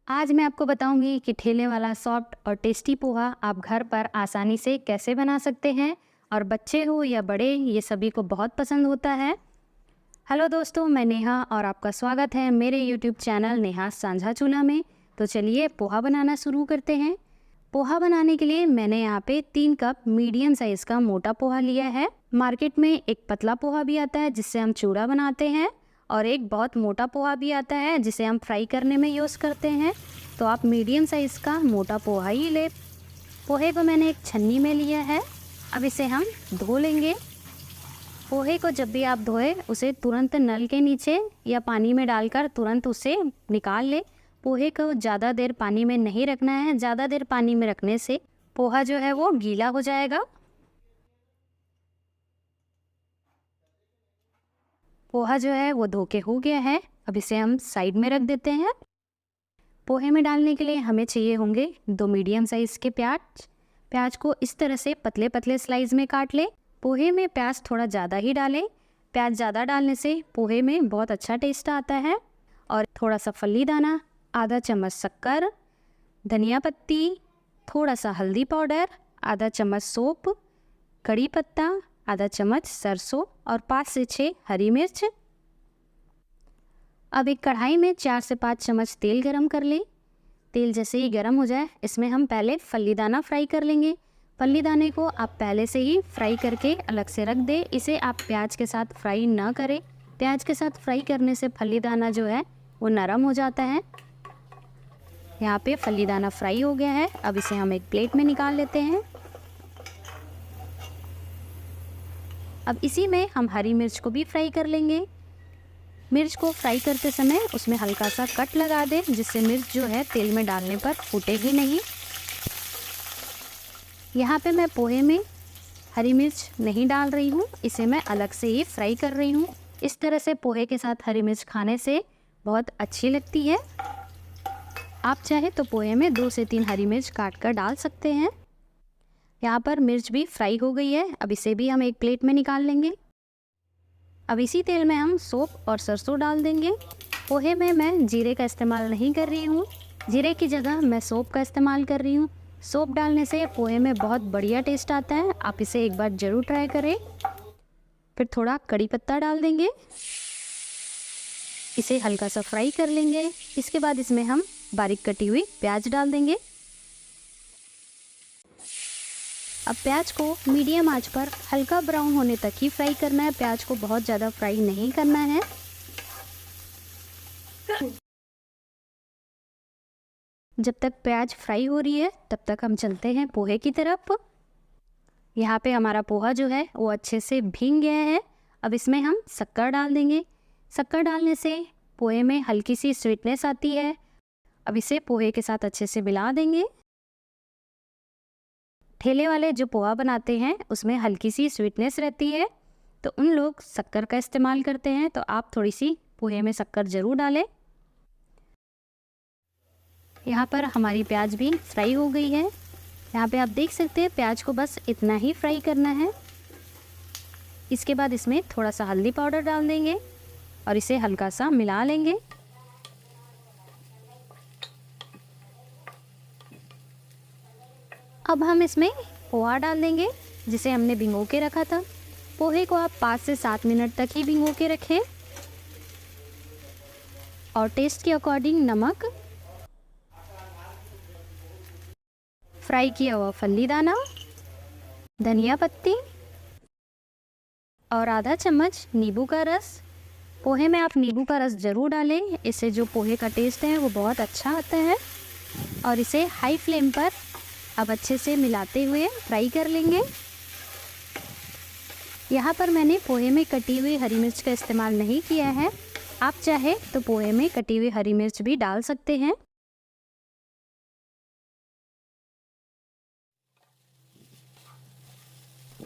आज मैं आपको बताऊंगी कि ठेले वाला सॉफ्ट और टेस्टी पोहा आप घर पर आसानी से कैसे बना सकते हैं और बच्चे हो या बड़े ये सभी को बहुत पसंद होता है। हेलो दोस्तों, मैं नेहा और आपका स्वागत है मेरे यूट्यूब चैनल नेहा साझा चूल्हा में। तो चलिए पोहा बनाना शुरू करते हैं। पोहा बनाने के लिए मैंने यहाँ पे 3 कप मीडियम साइज़ का मोटा पोहा लिया है। मार्केट में एक पतला पोहा भी आता है जिससे हम चूड़ा बनाते हैं और एक बहुत मोटा पोहा भी आता है जिसे हम फ्राई करने में यूज़ करते हैं। तो आप मीडियम साइज़ का मोटा पोहा ही ले। पोहे को मैंने एक छन्नी में लिया है। अब इसे हम धो लेंगे। पोहे को जब भी आप धोए उसे तुरंत नल के नीचे या पानी में डालकर तुरंत उसे निकाल ले। पोहे को ज़्यादा देर पानी में नहीं रखना है, ज़्यादा देर पानी में रखने से पोहा जो है वो गीला हो जाएगा। पोहा जो है वो धो के हो गया है। अब इसे हम साइड में रख देते हैं। पोहे में डालने के लिए हमें चाहिए होंगे 2 मीडियम साइज़ के प्याज। प्याज को इस तरह से पतले पतले स्लाइस में काट ले। पोहे में प्याज थोड़ा ज़्यादा ही डालें। प्याज ज़्यादा डालने से पोहे में बहुत अच्छा टेस्ट आता है। और थोड़ा सा फल्ली दाना, आधा चम्मच शक्कर, धनिया पत्ती, थोड़ा सा हल्दी पाउडर, आधा चम्मच सौंफ, कड़ी पत्ता, आधा चम्मच सरसों और 5 से 6 हरी मिर्च। अब एक कढ़ाई में 4 से 5 चम्मच तेल गरम कर लें। तेल जैसे ही गरम हो जाए इसमें हम पहले फल्ली दाना फ्राई कर लेंगे। फल्ली दाने को आप पहले से ही फ्राई करके अलग से रख दें। इसे आप प्याज के साथ फ्राई ना करें। प्याज के साथ फ्राई करने से फल्ली दाना जो है वो नरम हो जाता है। यहाँ पे फल्ली दाना फ्राई हो गया है। अब इसे हम एक प्लेट में निकाल लेते हैं। अब इसी में हम हरी मिर्च को भी फ्राई कर लेंगे। मिर्च को फ्राई करते समय उसमें हल्का सा कट लगा दें जिससे मिर्च जो है तेल में डालने पर फूटेगी नहीं। यहाँ पे मैं पोहे में हरी मिर्च नहीं डाल रही हूँ, इसे मैं अलग से ही फ्राई कर रही हूँ। इस तरह से पोहे के साथ हरी मिर्च खाने से बहुत अच्छी लगती है। आप चाहे तो पोहे में 2 से 3 हरी मिर्च काट कर डाल सकते हैं। यहाँ पर मिर्च भी फ्राई हो गई है। अब इसे भी हम एक प्लेट में निकाल लेंगे। अब इसी तेल में हम सौंफ और सरसों डाल देंगे। पोहे में मैं जीरे का इस्तेमाल नहीं कर रही हूँ, जीरे की जगह मैं सौंफ का इस्तेमाल कर रही हूँ। सौंफ डालने से पोहे में बहुत बढ़िया टेस्ट आता है। आप इसे एक बार ज़रूर ट्राई करें। फिर थोड़ा कड़ी पत्ता डाल देंगे। इसे हल्का सा फ्राई कर लेंगे। इसके बाद इसमें हम बारीक कटी हुई प्याज डाल देंगे। अब प्याज को मीडियम आंच पर हल्का ब्राउन होने तक ही फ्राई करना है। प्याज को बहुत ज़्यादा फ्राई नहीं करना है। जब तक प्याज फ्राई हो रही है तब तक हम चलते हैं पोहे की तरफ। यहाँ पे हमारा पोहा जो है वो अच्छे से भीग गया है। अब इसमें हम शक्कर डाल देंगे। शक्कर डालने से पोहे में हल्की सी स्वीटनेस आती है। अब इसे पोहे के साथ अच्छे से मिला देंगे। ठेले वाले जो पोहा बनाते हैं उसमें हल्की सी स्वीटनेस रहती है तो उन लोग शक्कर का इस्तेमाल करते हैं, तो आप थोड़ी सी पोहे में शक्कर ज़रूर डालें। यहाँ पर हमारी प्याज भी फ्राई हो गई है। यहाँ पे आप देख सकते हैं प्याज को बस इतना ही फ्राई करना है। इसके बाद इसमें थोड़ा सा हल्दी पाउडर डाल देंगे और इसे हल्का सा मिला लेंगे। अब हम इसमें पोहा डाल देंगे जिसे हमने भिगो के रखा था। पोहे को आप 5 से 7 मिनट तक ही भिगो के रखें। और टेस्ट के अकॉर्डिंग नमक, फ्राई किया हुआ फल्ली दाना, धनिया पत्ती और आधा चम्मच नींबू का रस। पोहे में आप नींबू का रस ज़रूर डालें, इससे जो पोहे का टेस्ट है वो बहुत अच्छा आता है। और इसे हाई फ्लेम पर अब अच्छे से मिलाते हुए फ्राई कर लेंगे। यहाँ पर मैंने पोहे में कटी हुई हरी मिर्च का इस्तेमाल नहीं किया है। आप चाहे तो पोहे में कटी हुई हरी मिर्च भी डाल सकते हैं।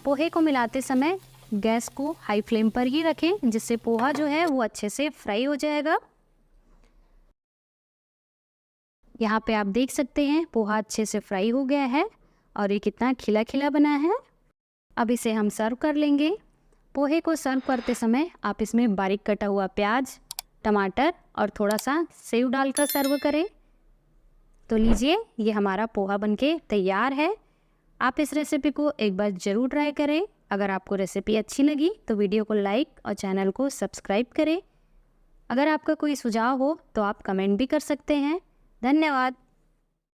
पोहे को मिलाते समय गैस को हाई फ्लेम पर ही रखें जिससे पोहा जो है वो अच्छे से फ्राई हो जाएगा। यहाँ पे आप देख सकते हैं पोहा अच्छे से फ्राई हो गया है और ये कितना खिला खिला बना है। अब इसे हम सर्व कर लेंगे। पोहे को सर्व करते समय आप इसमें बारीक कटा हुआ प्याज, टमाटर और थोड़ा सा सेव डालकर सर्व करें। तो लीजिए, ये हमारा पोहा बनके तैयार है। आप इस रेसिपी को एक बार ज़रूर ट्राई करें। अगर आपको रेसिपी अच्छी लगी तो वीडियो को लाइक और चैनल को सब्सक्राइब करें। अगर आपका कोई सुझाव हो तो आप कमेंट भी कर सकते हैं। धन्यवाद।